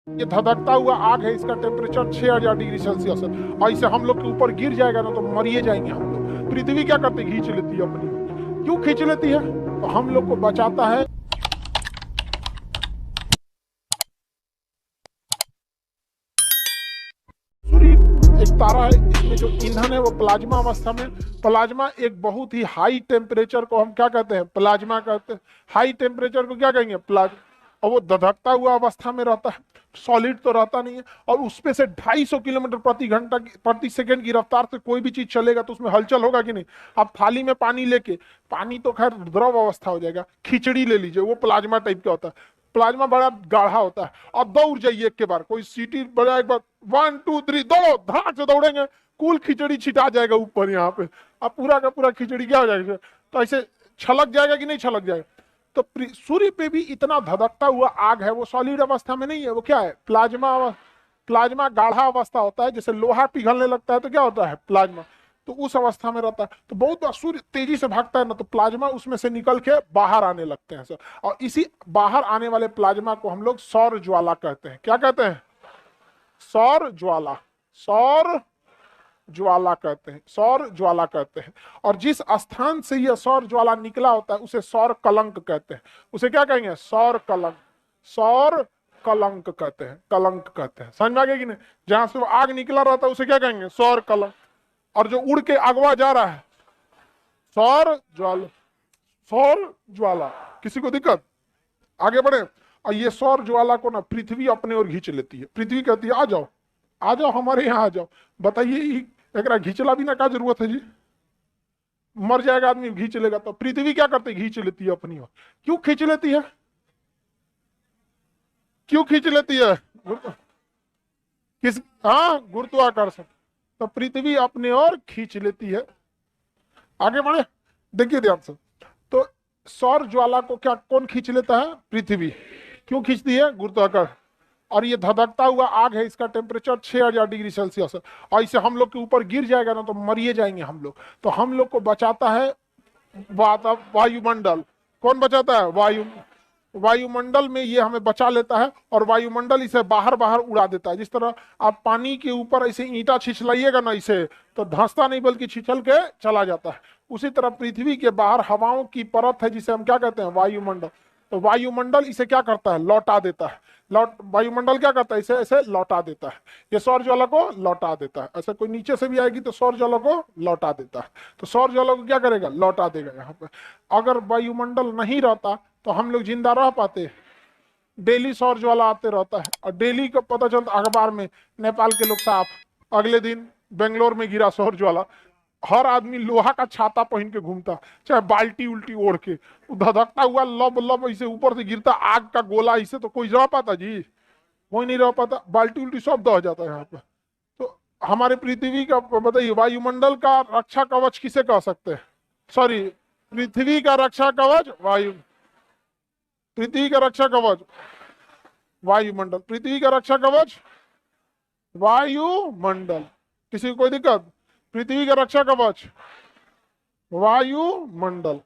ये धधकता हुआ आग है, इसका टेम्परेचर 6000 डिग्री सेल्सियस है और इसे हम लोग के ऊपर गिर जाएगा ना तो मरिए जाएंगे हम लोग। पृथ्वी क्या करती है? खींच लेती है अपनी। क्यों खींच लेती है? तो हम लोग को बचाता है। सूर्य एक तारा है, इसमें जो ईंधन है वो प्लाज्मा अवस्था में। प्लाज्मा एक बहुत ही हाई टेम्परेचर को हम क्या कहते हैं? प्लाज्मा कहते हैं। हाई टेम्परेचर को क्या कहेंगे? प्लाज्मा। और वो धधकता हुआ अवस्था में रहता है, सॉलिड तो रहता नहीं है। और उसमें से 250 किलोमीटर प्रति घंटा प्रति सेकंड की रफ्तार से कोई भी चीज चलेगा तो उसमें हलचल होगा कि नहीं? आप थाली में पानी लेके, पानी तो खैर द्रव अवस्था हो जाएगा, खिचड़ी ले लीजिए, वो प्लाज्मा टाइप का होता है। प्लाज्मा बड़ा गाढ़ा होता है। अब दौड़ जाइए एक के बार, कोई सीटी बजा एक बार, 1 2 3 दौड़ो, धड़ाक से दौड़ेंगे, कुल खिचड़ी छिटा जाएगा ऊपर यहाँ पे। अब पूरा का पूरा खिचड़ी क्या हो जाएगा? तो ऐसे छलक जाएगा कि नहीं छलक जाएगा? तो सूर्य पे भी इतना धधकता हुआ आग है, वो सॉलिड अवस्था में नहीं है, वो क्या है? प्लाज्मा। प्लाज्मा गाढ़ा अवस्था होता है, जैसे लोहा पिघलने लगता है तो क्या होता है? प्लाज्मा। तो उस अवस्था में रहता है। तो बहुत बार सूर्य तेजी से भागता है ना तो प्लाज्मा उसमें से निकल के बाहर आने लगते हैं सर। और इसी बाहर आने वाले प्लाज्मा को हम लोग सौर ज्वाला कहते हैं। क्या कहते हैं? सौर ज्वाला। सौर ज्वाला कहते हैं, सौर ज्वाला कहते हैं। और जिस स्थान से यह सौर ज्वाला निकला होता है उसे सौर कलंक कहते हैं। उसे क्या कहेंगे? सौर कलंक। सौर कलंक कहते हैं, कलंक कहते हैं। समझ में आ गया कि नहीं? जहां से वो आग निकला रहता है उसे क्या कहेंगे? सौर कलंक। और जो उड़ के अगवा जा रहा है, सौर ज्वाला। सौर ज्वाला। किसी को दिक्कत? आगे बढ़े। और ये सौर ज्वाला को ना पृथ्वी अपने ओर खींच लेती है। पृथ्वी कहती है आ जाओ, आ जाओ हमारे यहाँ आ जाओ। बताइए एक घिंचला भी ना का जरूरत है जी? मर जाएगा आदमी, खींच लेगा। तो पृथ्वी क्या करती है? खींच लेती है अपनी ओर। क्यों खींच लेती है? क्यों खींच लेती है? किस? हाँ, गुरुत्वाकर्षण। तो पृथ्वी अपने ओर खींच लेती है। आगे बढ़े, देखिए ध्यान से। तो सौर ज्वाला को क्या कौन खींच लेता है? पृथ्वी। क्यों खींचती है? गुरुत्वाकर्षण। और ये धधकता हुआ आग है, इसका टेम्परेचर 6000 डिग्री सेल्सियस है और इसे हम लोग के ऊपर गिर जाएगा ना तो मरिए जाएंगे हम लोग। तो हम लोग को बचाता है वायुमंडल। कौन बचाता है? वायुमंडल में ये हमें बचा लेता है और वायुमंडल इसे बाहर बाहर उड़ा देता है। जिस तरह आप पानी के ऊपर ऐसे ईंटा छिछलाइएगा ना, इसे तो धंसता नहीं बल्कि छिछल के चला जाता है। उसी तरह पृथ्वी के बाहर हवाओं की परत है जिसे हम क्या कहते हैं? वायुमंडल। तो वायुमंडल इसे क्या करता है? लौटा देता है। वायुमंडल क्या करता है? इसे ऐसे लौटा देता है। ये सौर ज्वाला को लौटा देता है। ऐसे कोई नीचे से भी आएगी तो सौर ज्वाला को लौटा देता है। तो सौर ज्वाला को क्या करेगा? लौटा देगा यहाँ पे। अगर वायुमंडल नहीं रहता तो हम लोग जिंदा रह पाते? डेली सौर ज्वाला आते रहता है और डेली का पता चलता अखबार में, नेपाल के लोग साफ, अगले दिन बेंगलोर में गिरा सौर ज्वाला। हर आदमी लोहा का छाता पहन के घूमता, चाहे बाल्टी उल्टी ओढ़ के। धधकता हुआ लब लब ऐसे ऊपर से गिरता आग का गोला, इसे तो कोई रह पाता जी? कोई नहीं रह पाता। बाल्टी उल्टी सब दह जाता है यहाँ पे। तो हमारे पृथ्वी का बताइए, वायुमंडल का रक्षा कवच किसे कह सकते हैं? सॉरी, पृथ्वी का रक्षा कवच वायु। पृथ्वी का रक्षा कवच वायुमंडल। पृथ्वी का रक्षा कवच वायुमंडल। किसी को कोई दिक्कत? पृथ्वी का रक्षा कवच वायुमंडल।